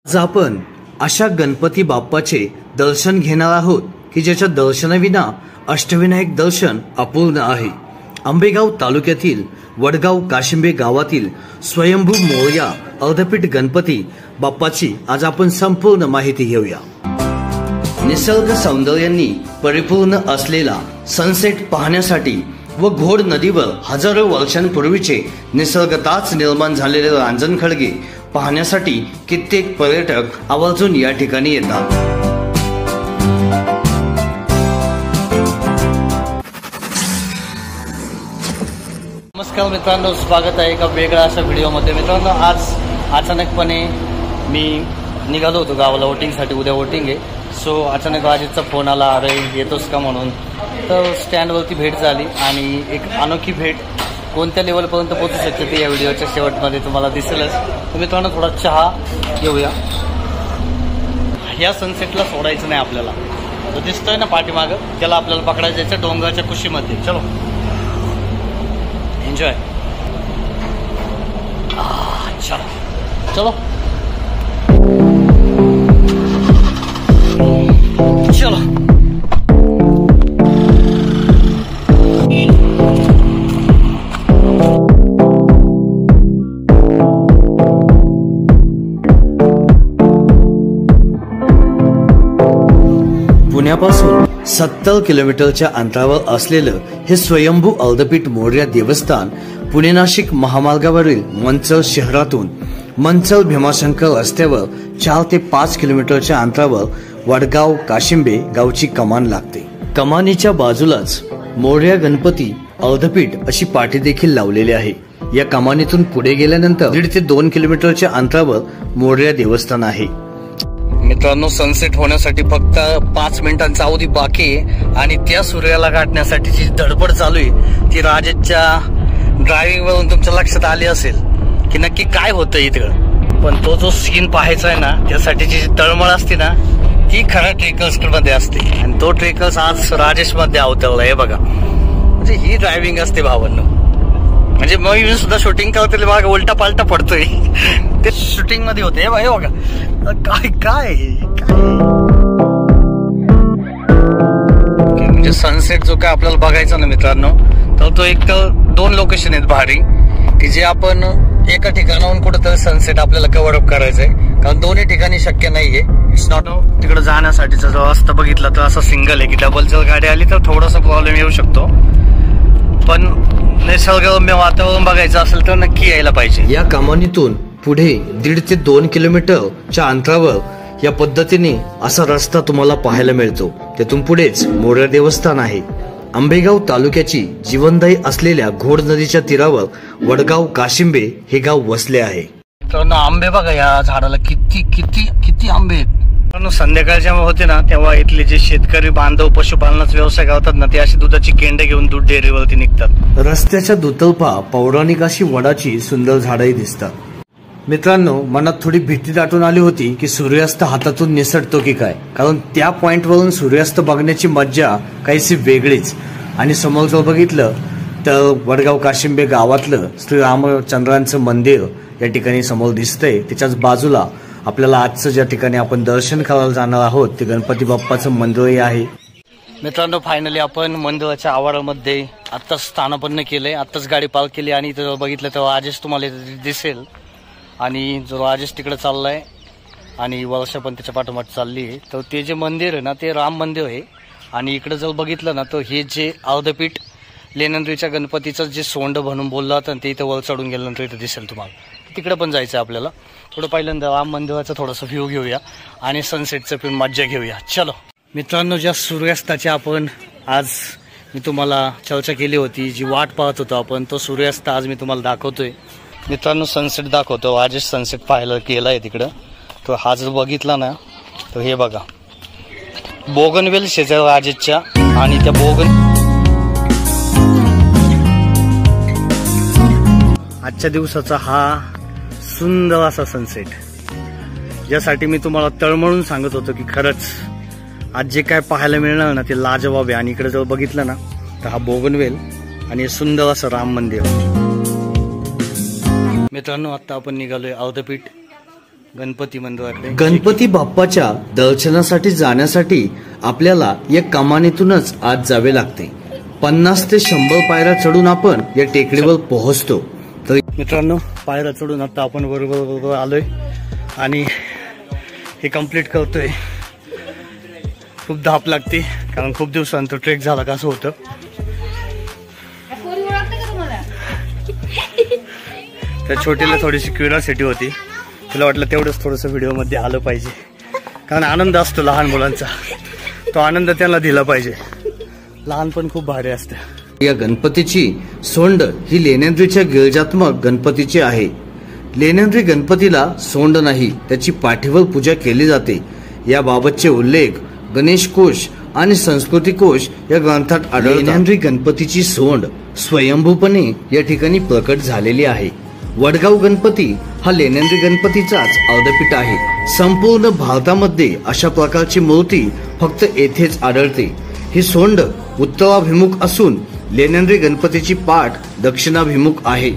आज आपण अशा गणपती बाप्पाचे दर्शन घेणार आहोत की ज्याच्या दर्शनाविना अष्टविनायक दर्शन अपूर्ण आहे। आंबेगाव तालुक्यातील वडगाव काशिंबे गावातील स्वयंभू मोरया अर्धपीठ गणपती बाप्पाची आज आपण संपूर्ण माहिती घेऊया। निसर्ग सौंदर्याने परिपूर्ण असलेला सनसेट पाहण्यासाठी व घोड नदीवर हजारो वर्षांपूर्वीचे निसर्गताच निर्माण झालेले रांजण खळगे पाहण्यासाठी कित्येक पर्यटक आवर्जून या ठिकाणी येतात। नमस्कार मित्रांनो, स्वागत आहे एका वेगळ्या अशा व्हिडिओमध्ये। मित्रांनो, आज अचानकपणे मी निघालो होतो गावाला वोटिंगसाठी। उद्या वोटिंग आहे, सो अचानक अजितचा फोन आला, अरे येतोस का म्हणून। तर स्टँडवरती भेट झाली आणि एक अनोखी भेट कोणत्या लेवलपर्यंत पोहोचू शकते ते या व्हिडिओच्या शेवटमध्ये तुम्हाला दिसेलच। तर मित्रांनो, थोडा चहा घेऊया। या सनसेटला सोडायचं नाही आपल्याला, तो दिसतोय ना पाठीमागं, त्याला आपल्याला पकडायचं याच्या डोंगराच्या कुशीमध्ये। चलो एन्जॉय। चलो चलो चलो। पुण्यापासून 70 किलोमीटरच्या अंतरावर असलेलं हे स्वयंभू अर्धपीठ मोरया देवस्थान पुणे नाशिक महामार्गावरील मंचर शहरातून मंचर भीमाशंकर रस्त्यावर 4 ते 5 किलोमीटरच्या अंतरावर वडगाव काशिंबे गावची कमान लागते। कमानीच्या बाजूलाच मोरया गणपती अर्धपीठ अशी पाटी देखील लावलेली आहे। या कमानीतून पुढे गेल्यानंतर 1.5 ते 2 किलोमीटरच्या अंतरावर मोरया देवस्थान आहे। मित्रांनो, सनसेट होण्यासाठी फक्त 5 मिनिटांचा अवधी बाकी आहे आणि त्या सूर्याला गाठण्यासाठी जी धडपड चालू आहे ती राजेशच्या ड्रायव्हिंग वरून तुमच्या लक्षात आली असेल की नक्की काय होतं इथं। पण तो जो सीन पाहायचा आहे ना, त्यासाठी जी तळमळ असते ना ती खऱ्या ट्रेकर्स मध्ये असते आणि तो ट्रेकर्स आज राजेश मध्ये अवतरला। हे बघा, म्हणजे ही ड्रायव्हिंग असते भावांनो। म्हणजे मी सुद्धा शूटिंग करते बघा, उलटा पालटा पडतोय ते शूटिंग मध्ये होते। हे बघा काय काय म्हणजे सनसेट जो काय आपल्याला बघायचा ना मित्रांनो, तर तो एक तर 2 लोकेशन आहेत भारी की जे आपण एका ठिकाणाहून कुठेतरी सनसेट आपल्याला कव्हर अप करायचंय, कारण दोन्ही ठिकाणी शक्य नाहीये। इट्स नॉट तिकडे जाण्यासाठीचा जो रस्ता बघितला तर असा सिंगल आहे की डबल जर गाडी आली तर थोडासा प्रॉब्लेम येऊ शकतो, पण निसर्गरम्य वातावरण बघायचं असेल तर नक्की यायला पाहिजे। या कमानीतून पुढे 1.5 ते 2 किलोमीटरच्या अंतरावर या पद्धतीने असा रस्ता तुम्हाला पाहायला मिळतो। त्यातून पुढेच मोरया देवस्थान आहे। आंबेगाव तालुक्याची जीवनदायी असलेल्या घोड नदीच्या तीरावर वडगाव काशिंबे हे गाव वसले आहे। मित्रांनो, आंबे बघा, या झाडाला किती किती किती आंबे आहेत। मित्रांनो, संध्याकाळ जेव्हा होते ना तेव्हा इथले जे शेतकरी बांधव पशुपालनाचा व्यवसाय करतात ना, ते अशी दुधाची केंडे घेऊन दूध डेअरीवरती निघतात। रस्त्याच्या दुतर्फा पौराणिक अशी वडाची सुंदर झाडंही दिसतात। मित्रांनो, मनात थोडी भीती दाटून आली होती की सूर्यास्त हातातून निसटतो की काय, कारण त्या पॉइंटवरून सूर्यास्त बघण्याची मज्जा काहीशी वेगळीच। आणि समोर जर बघितलं तर वडगाव काशिंबे गावातलं श्री रामचंद्रांचं मंदिर या ठिकाणी समोर दिसतंय। त्याच्याच बाजूला आपल्याला आजचं ज्या ठिकाणी आपण दर्शन करायला जाणार आहोत ते गणपती बाप्पाचं मंदिरही आहे। मित्रांनो, फायनली आपण मंदिराच्या आवारामध्ये आत्ताच स्थानापन्न केलंय, आत्ताच गाडी पार्क केली आणि इथं बघितलं तेव्हा राजेश तुम्हाला दिसेल आणि जो राजेश तिकडे चाललाय आणि वर्षा पण त्याच्या पाठोपाठ चालली आहे। तर ते जे मंदिर आहे ना ते राम मंदिर आहे आणि इकडे जर बघितलं ना तर हे जे अर्धपीठ लेनंद्रीच्या गणपतीचं जे सोंड म्हणून बोललं होतं ते इथं वर चढून गेल्यानंतर इथं दिसेल तुम्हाला। तिकडे पण जायचं आहे आपल्याला। थोडं पहिल्यांदा राम मंदिराचा थोडासा व्ह्यू घेऊया आणि सनसेटचं पण मज्जा घेऊया। चलो मित्रांनो, ज्या सूर्यास्ताची आपण आज मी तुम्हाला चर्चा केली होती, जी वाट पाहत होतो आपण, तो सूर्यास्त आज मी तुम्हाला दाखवतोय। मित्रांनो, सनसेट दाखवतो। आज सनसेट पाहायला केलाय तिकडं, तो हा जर बघितला ना तर हे बघा, बोगनवेल शेजारी राजेशच्या आणि त्या आजच्या दिवसाचा हा सुंदर असा सनसेट, ज्यासाठी मी तुम्हाला तळमळून सांगत होतो की खरंच आज जे काय पाहायला मिळणार ना ते लाजवाब आहे। आणि इकडे जर बघितलं ना तर हा बोगनवेल आणि सुंदर असं राम मंदिर। मित्रांनो, आता आपण निघालोय अर्धपीठ गणपती मंदिराकडे. गणपती बाप्पाच्या दर्शनासाठी जाण्यासाठी आपल्याला या कमानीतूनच आत जावे लागते. 50 ते 100 पायऱ्या चढून आपण या टेकडीवर पोहोचतो. तर मित्रांनो, पायऱ्या चढून आता आपण बरोबर आलोय आणि हे कंप्लीट करतोय. खूप धाप लागते कारण खूप दिवसानंतर ट्रेक झाला कसं होतं. त्या छोटीला थोडीशी क्युरिओसिटी होती, तिला वाटलं तेवढंच थोडंसं व्हिडिओमध्ये आलं पाहिजे कारण आनंद असतो लहान मुलांचा, तो आनंद त्यांना दिला पाहिजे. लहानपण खूप भारी असतं. या गणपतीची सोंड ही लेण्यांद्रीच्या गिरिजात्मक गणपतीची आहे. लेण्यांद्री गणपतीला सोंड नाही, त्याची पाठीवर पूजा केली जाते. याबाबतचे उल्लेख गणेश कोश आणि संस्कृती कोश या ग्रंथात आढळतात. लेण्यांद्री गणपतीची सोंड स्वयंभूपणे या ठिकाणी प्रकट झालेली आहे. वडगाव गणपती हा लेण्यांद्री गणपतीचाच अर्धपीठ आहे. संपूर्ण भारतामध्ये अशा प्रकारची मूर्ती फक्त येथेच आढळते. ही सोंड उत्तराभिमुख असून लेण्यांद्री गणपतीची पाठ दक्षिणाभिमुख आहे.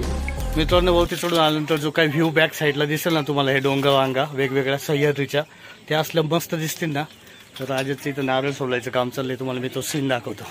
मित्रांनो, वरती चढून आल्यानंतर जो काही व्ह्यू बॅक साईडला दिसेल ना तुम्हाला, हे डोंगर वांगा वेगवेगळ्या सह्याद्रीच्या त्या असल्या मस्त दिसतील ना. तर राजाचं इथं नारळ सोलायचं काम चाललंय, तुम्हाला मी तो सीन दाखवतो.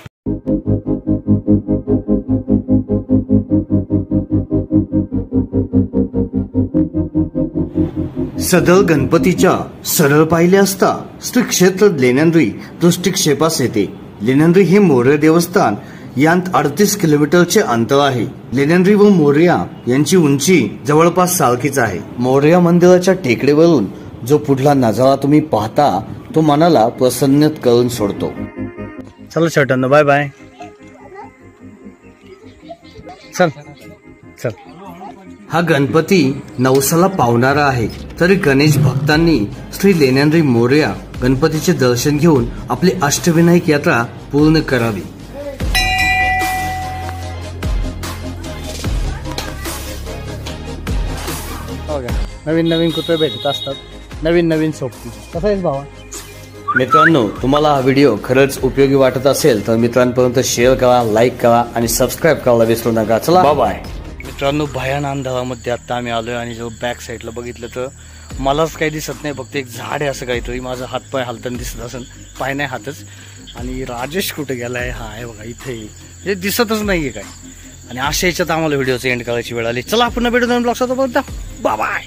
सदर गणपतीच्या सरळ पाहिले असता श्री क्षेत्र लेण्यांद्री दृष्टिक्षेपास येते. लेण्यांद्री हे मोरया देवस्थान यांत 38 किलोमीटरचे अंतर आहे. लेण्यांद्री व मोरया यांची उंची जवळपास सारखीच आहे. मोरया मंदिराच्या टेकडीवरून जो पुढला नजारा तुम्ही पाहता तो मनाला प्रसन्न करून सोडतो. चला छोट्यांना, बाय बाय. चल चल. हा गणपती नवसाला पावणारा आहे, तरी गणेश भक्तांनी श्री लेण्यांद्री मोरया गणपतीचे दर्शन घेऊन आपली अष्टविनायक यात्रा पूर्ण करावी. नवीन नवीन कुत्रे भेटत असतात, नवीन नवीन सोबती. कसं आहेस भावा? मित्रांनो, तुम्हाला हा व्हिडिओ खरंच उपयोगी वाटत असेल तर मित्रांपर्यंत शेअर करा, लाईक करा आणि सबस्क्राईब करायला विसरू नका. चला बाय बाय. मित्रांनो, भयान अंधारामध्ये आता आम्ही आलोय आणि जो बॅक साईडला बघितलं तर मलाच काही दिसत नाही, फक्त एक झाड आहे असं काहीतरी. माझा हात पाय हालताना दिसत असेल, पाय नाही हातच. आणि राजेश कुठे गेलाय? हा आहे बघा इथे, हे दिसतच नाहीये काय. आणि अशा याच्यात आम्हाला व्हिडिओचा एंड करायची वेळ आली. चला आपण भेटू ब्लॉग्स. Bye bye.